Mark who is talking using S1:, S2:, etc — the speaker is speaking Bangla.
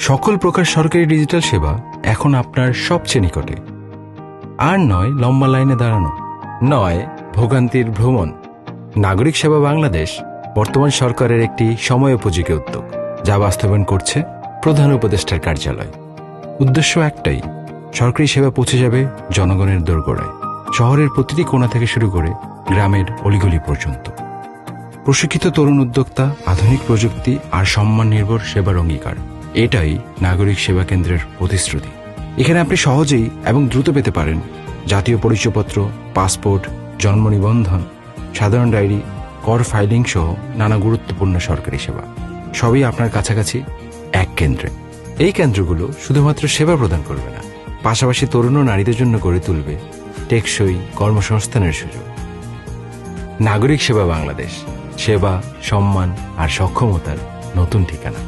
S1: সকল প্রকার সরকারি ডিজিটাল সেবা এখন আপনার সবচেয়ে নিকটে। আর নয় লম্বা লাইনে দাঁড়ানো, নয় ভোগান্তির ভ্রমণ। নাগরিক সেবা বাংলাদেশ বর্তমান সরকারের একটি সময়োপযোগী উদ্যোগ, যা বাস্তবায়ন করছে প্রধান উপদেষ্টার কার্যালয়। উদ্দেশ্য একটাই, সরকারি সেবা পৌঁছে যাবে জনগণের দোরগোড়ায়, শহরের প্রতিটি কোণা থেকে শুরু করে গ্রামের অলিগলি পর্যন্ত। প্রশিক্ষিত তরুণ উদ্যোক্তা, আধুনিক প্রযুক্তি আর সম্মান নির্ভর সেবার অঙ্গীকার, এটাই নাগরিক সেবা কেন্দ্রের প্রতিশ্রুতি। এখানে আপনি সহজেই এবং দ্রুত পেতে পারেন জাতীয় পরিচয়পত্র, পাসপোর্ট, জন্ম নিবন্ধন, সাধারণ ডায়েরি, কর ফাইলিং সহ নানা গুরুত্বপূর্ণ সরকারি সেবা, সবই আপনার কাছাকাছি এক কেন্দ্রে। এই কেন্দ্রগুলো শুধুমাত্র সেবা প্রদান করবে না, পাশাপাশি তরুণ ও নারীদের জন্য গড়ে তুলবে টেকসই কর্মসংস্থানের সুযোগ। নাগরিক সেবা বাংলাদেশ, সেবা, সম্মান আর সক্ষমতার নতুন ঠিকানা।